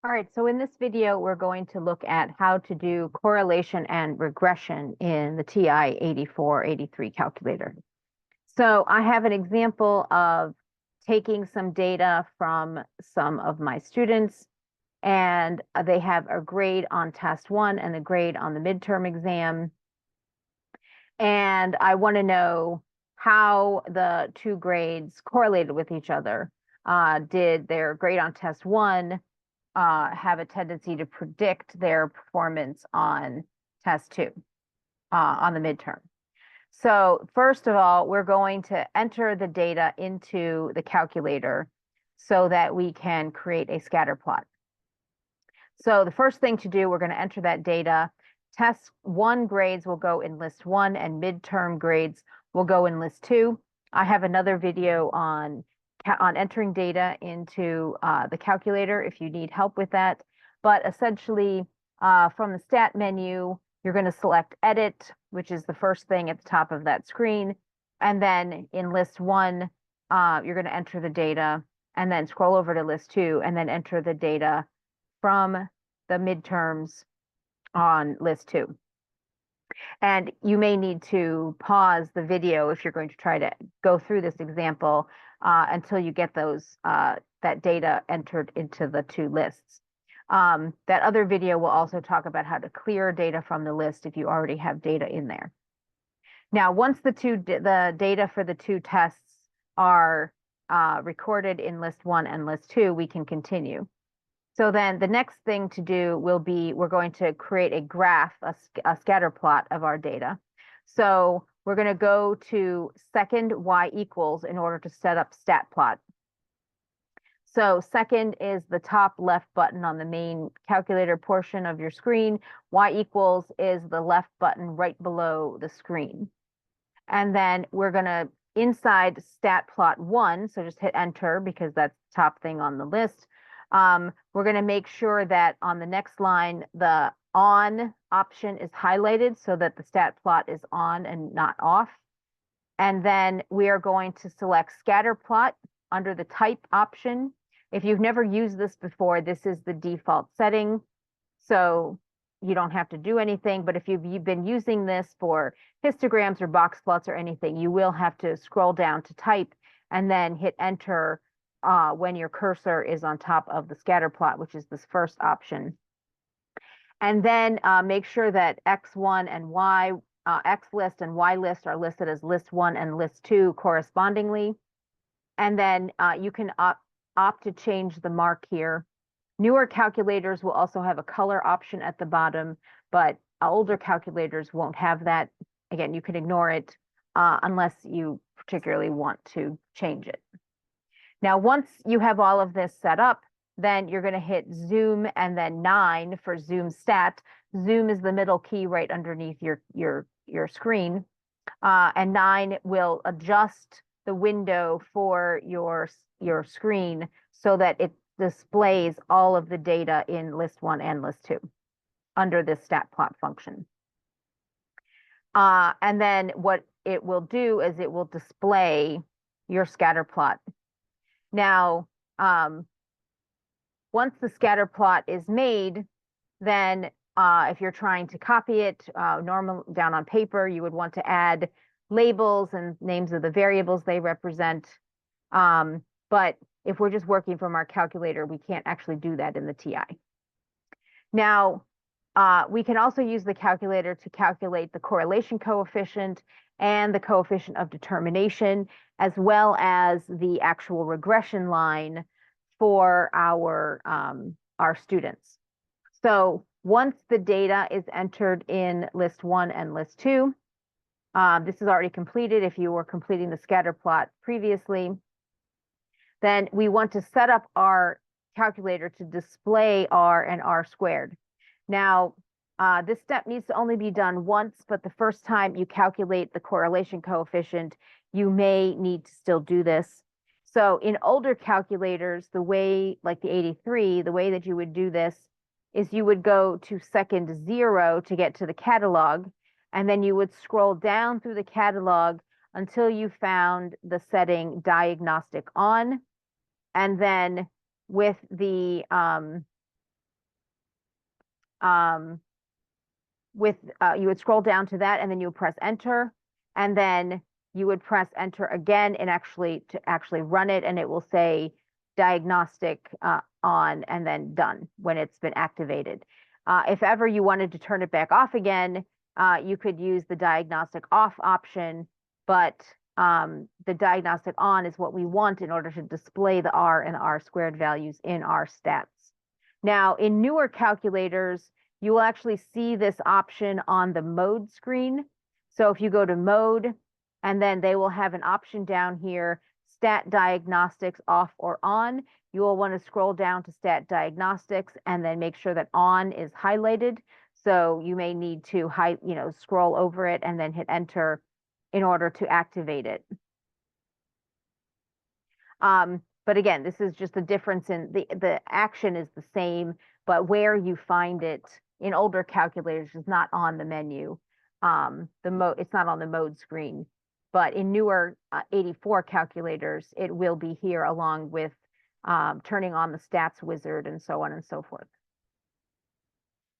All right, so in this video, we're going to look at how to do correlation and regression in the TI-84, 83 calculator. So I have an example of taking some data from some of my students, and they have a grade on test one and a grade on the midterm exam. And I want to know how the two grades correlated with each other. Did their grade on test one have a tendency to predict their performance on test two, on the midterm? So first of all, we're going to enter the data into the calculator so that we can create a scatter plot. So the first thing to do, we're going to enter that data. Test one grades will go in list one and midterm grades will go in list two. I have another video on entering data into the calculator if you need help with that. But essentially, from the stat menu, you're going to select edit, which is the first thing at the top of that screen. And then in list one, you're going to enter the data and then scroll over to list two and then enter the data from the midterms on list two. And you may need to pause the video if you're going to try to go through this example until you get those that data entered into the two lists. That other video will also talk about how to clear data from the list if you already have data in there. Now, once the data for the two tests are recorded in list one and list two, we can continue. So then the next thing to do will be, we're going to create a graph, a scatter plot of our data. So we're going to go to second y equals in order to set up stat plot. So second is the top left button on the main calculator portion of your screen. Y equals is the left button right below the screen. And then we're going to, inside stat plot one, so just hit enter because that's the top thing on the list. We're going to make sure that on the next line, the on option is highlighted so that the stat plot is on and not off. And then we are going to select scatter plot under the type option. If you've never used this before, this is the default setting. So you don't have to do anything, but if you've been using this for histograms or box plots or anything, you will have to scroll down to type and then hit enter when your cursor is on top of the scatter plot, which is this first option. And then make sure that X1 and Y, X list and Y list are listed as list one and list two correspondingly. And then you can opt to change the mark here. Newer calculators will also have a color option at the bottom, but older calculators won't have that. Again, you can ignore it unless you particularly want to change it. Now, once you have all of this set up, then you're going to hit zoom and then 9 for zoom stat. Zoom is the middle key right underneath your screen. And 9 will adjust the window for your screen so that it displays all of the data in list one and list two under this stat plot function. And then what it will do is it will display your scatter plot. Now, once the scatter plot is made, then if you're trying to copy it down on paper, you would want to add labels and names of the variables they represent. But if we're just working from our calculator, we can't actually do that in the TI. Now, we can also use the calculator to calculate the correlation coefficient and the coefficient of determination, as well as the actual regression line for our students. So once the data is entered in list one and list two, this is already completed if you were completing the scatter plot previously, then we want to set up our calculator to display R and R squared. Now, this step needs to only be done once, but the first time you calculate the correlation coefficient, you may need to still do this. So in older calculators, the way, like the 83, the way that you would do this is you would go to second 0 to get to the catalog, and then you would scroll down through the catalog until you found the setting diagnostic on. And then with the you would scroll down to that, and then you would press enter, and then you would press enter again and actually run it, and it will say diagnostic on and then done when it's been activated. If ever you wanted to turn it back off again, you could use the diagnostic off option, but the diagnostic on is what we want in order to display the R and R squared values in our stats. Now, in newer calculators, you will actually see this option on the mode screen. So if you go to mode, and then they will have an option down here, stat diagnostics off or on. You will want to scroll down to stat diagnostics and then make sure that on is highlighted. So you may need to scroll over it and then hit enter in order to activate it. But again, this is just the difference in the action is the same, but where you find it in older calculators is not on the menu. It's not on the mode screen, but in newer 84 calculators, it will be here along with turning on the stats wizard and so on and so forth.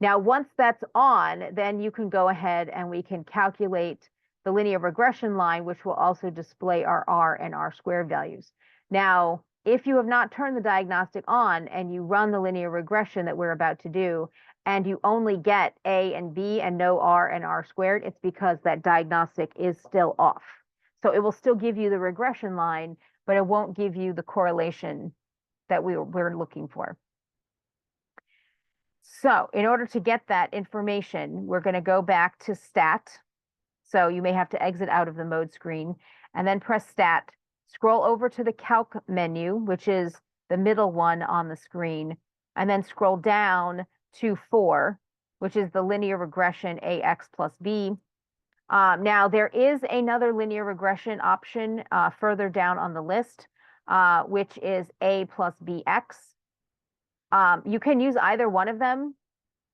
Now, once that's on, then you can go ahead and we can calculate the linear regression line, which will also display our R and R squared values. Now, if you have not turned the diagnostic on and you run the linear regression that we're about to do, and you only get A and B and no R and R squared, it's because that diagnostic is still off. So it will still give you the regression line, but it won't give you the correlation that we're looking for. So in order to get that information, we're going to go back to stat. So you may have to exit out of the mode screen and then press stat, scroll over to the calc menu, which is the middle one on the screen, and then scroll down to 4, which is the linear regression AX plus B. Now there is another linear regression option further down on the list, which is A plus BX. You can use either one of them.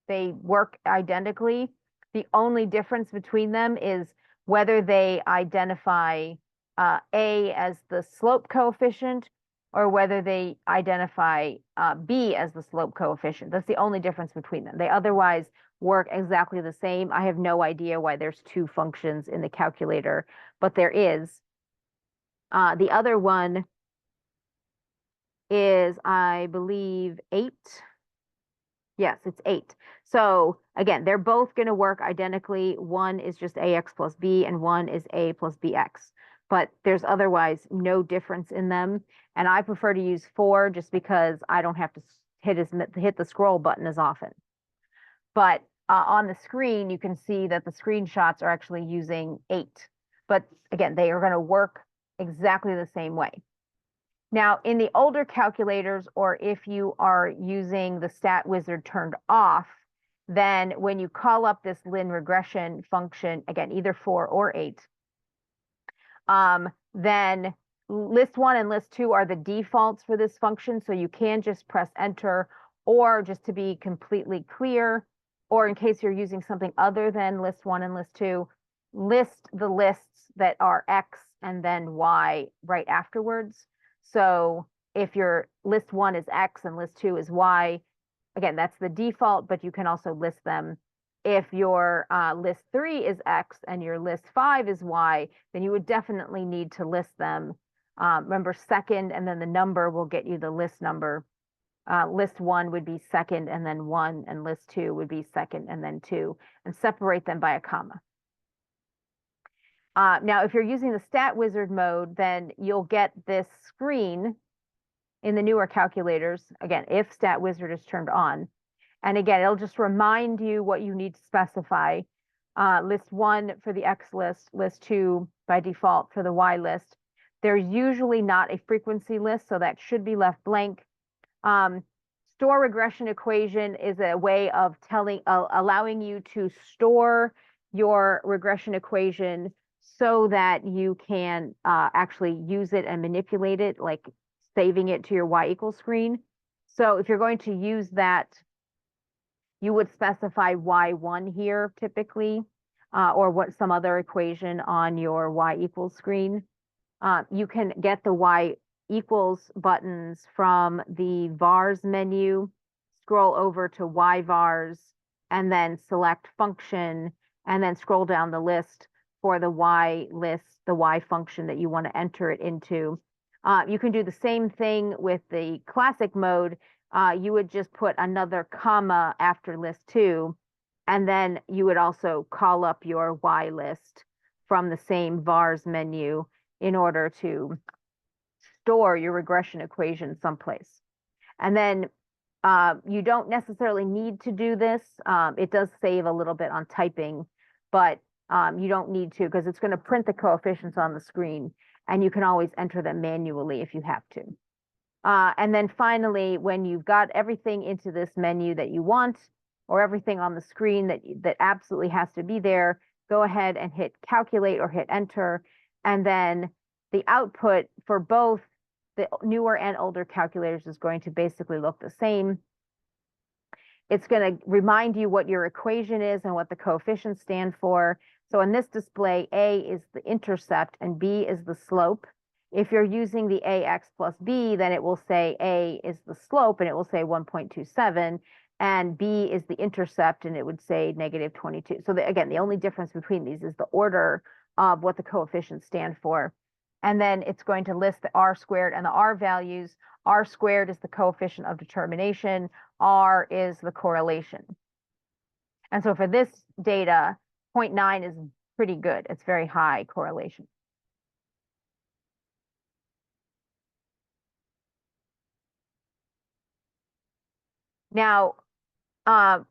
They work identically. The only difference between them is whether they identify A as the slope coefficient or whether they identify B as the slope coefficient. That's the only difference between them. They otherwise work exactly the same. I have no idea why there's two functions in the calculator, but there is. The other one is, I believe, 8. Yes, it's 8. So again, they're both going to work identically. One is just AX plus B and one is A plus BX. But there's otherwise no difference in them. And I prefer to use 4 just because I don't have to hit the scroll button as often. But on the screen, you can see that the screenshots are actually using 8. But again, they are going to work exactly the same way. Now, in the older calculators, or if you are using the stat wizard turned off, then when you call up this lin regression function, again, either 4 or 8, then list 1 and list 2 are the defaults for this function. So you can just press enter, or just to be completely clear, or in case you're using something other than list 1 and list 2, list the lists that are X and then Y right afterwards. So if your list 1 is X and list 2 is Y, again, that's the default, but you can also list them. If your list 3 is X and your list 5 is Y, then you would definitely need to list them. Remember, second and then the number will get you the list number. List 1 would be second and then 1, and list 2 would be second and then 2, and separate them by a comma. Now, if you're using the stat wizard mode, then you'll get this screen in the newer calculators, again, if stat wizard is turned on. And again, it'll just remind you what you need to specify. List 1 for the X list, list 2 by default for the Y list. There's usually not a frequency list, so that should be left blank. Store regression equation is a way of allowing you to store your regression equation so that you can actually use it and manipulate it, like saving it to your Y equals screen. So if you're going to use that, you would specify Y1 here typically, or some other equation on your Y equals screen. You can get the Y equals buttons from the vars menu, scroll over to Y vars, and then select function, and then scroll down the list for the Y list, the Y function that you want to enter it into. You can do the same thing with the classic mode. You would just put another comma after list 2, and then you would also call up your Y list from the same vars menu in order to store your regression equation someplace. And then you don't necessarily need to do this. It does save a little bit on typing, but you don't need to, because it's going to print the coefficients on the screen, and you can always enter them manually if you have to. And then finally, when you've got everything into this menu that you want, or everything on the screen that absolutely has to be there, go ahead and hit calculate or hit enter. And then the output for both the newer and older calculators is going to basically look the same. It's going to remind you what your equation is and what the coefficients stand for. So in this display, A is the intercept and B is the slope. If you're using the AX plus B, then it will say A is the slope and it will say 1.27, and B is the intercept and it would say -22. So again, the only difference between these is the order of what the coefficients stand for. And then it's going to list the R squared and the R values. R squared is the coefficient of determination. R is the correlation. And so for this data, 0.9 is pretty good. It's very high correlation. Now,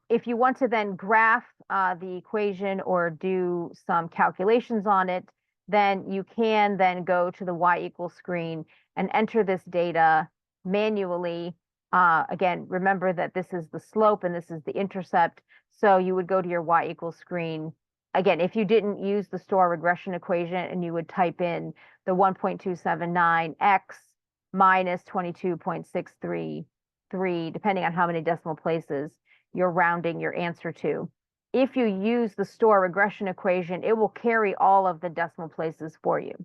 if you want to then graph the equation or do some calculations on it, then you can then go to the Y equals screen and enter this data manually. Again, remember that this is the slope and this is the intercept. So you would go to your Y equals screen. Again, if you didn't use the store regression equation, and you would type in the 1.279x minus 22.633, depending on how many decimal places you're rounding your answer to. If you use the store regression equation, it will carry all of the decimal places for you.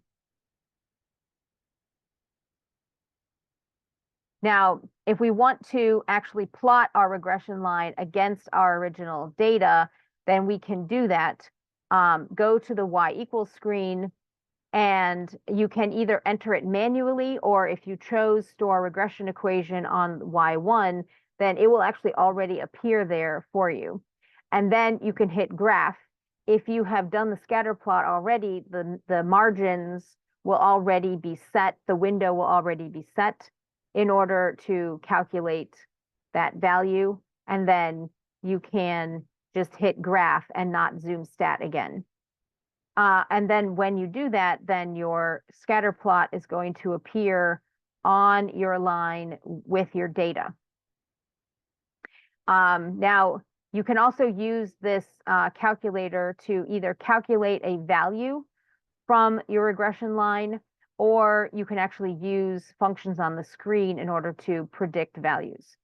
Now, if we want to actually plot our regression line against our original data, then we can do that. Go to the Y equals screen, and you can either enter it manually, or if you chose store regression equation on Y1, then it will actually already appear there for you. And then you can hit graph. If you have done the scatter plot already, the margins will already be set, the window will already be set in order to calculate that value. And then you can just hit graph and not zoom stat again. And then when you do that, then your scatter plot is going to appear on your line with your data. Now, you can also use this calculator to either calculate a value from your regression line, or you can actually use functions on the screen in order to predict values.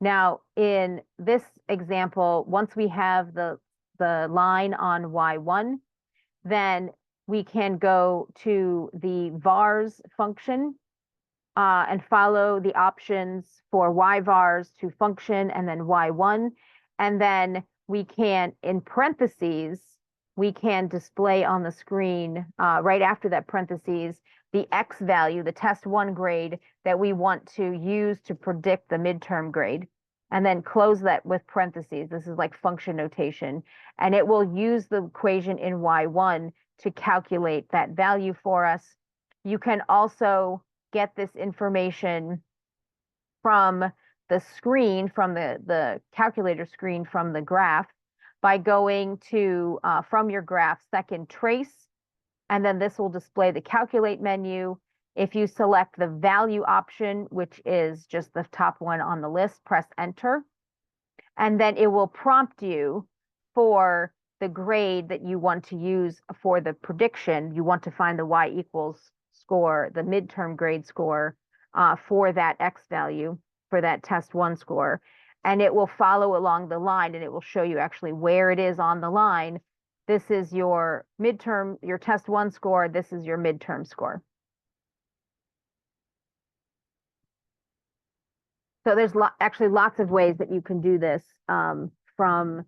Now, in this example, once we have the line on Y1, then we can go to the vars function and follow the options for Y vars to function and then Y1. And then we can, in parentheses, we can display on the screen right after that parentheses, the X value, the test 1 grade that we want to use to predict the midterm grade. And then close that with parentheses. This is like function notation. And it will use the equation in Y1 to calculate that value for us. You can also get this information from the screen, from the calculator screen from the graph, by going to, from your graph, second trace, and then this will display the calculate menu. If you select the value option, which is just the top one on the list, press enter, and then it will prompt you for the grade that you want to use for the prediction. You want to find the Y equals score, the midterm grade score for that X value, for that test 1 score. And it will follow along the line, and it will show you actually where it is on the line. This is your midterm, your test 1 score. This is your midterm score. So there's actually lots of ways that you can do this from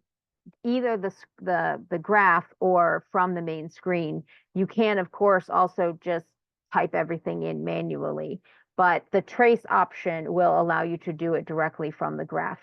either the graph or from the main screen. You can, of course, also just type everything in manually, but the trace option will allow you to do it directly from the graph.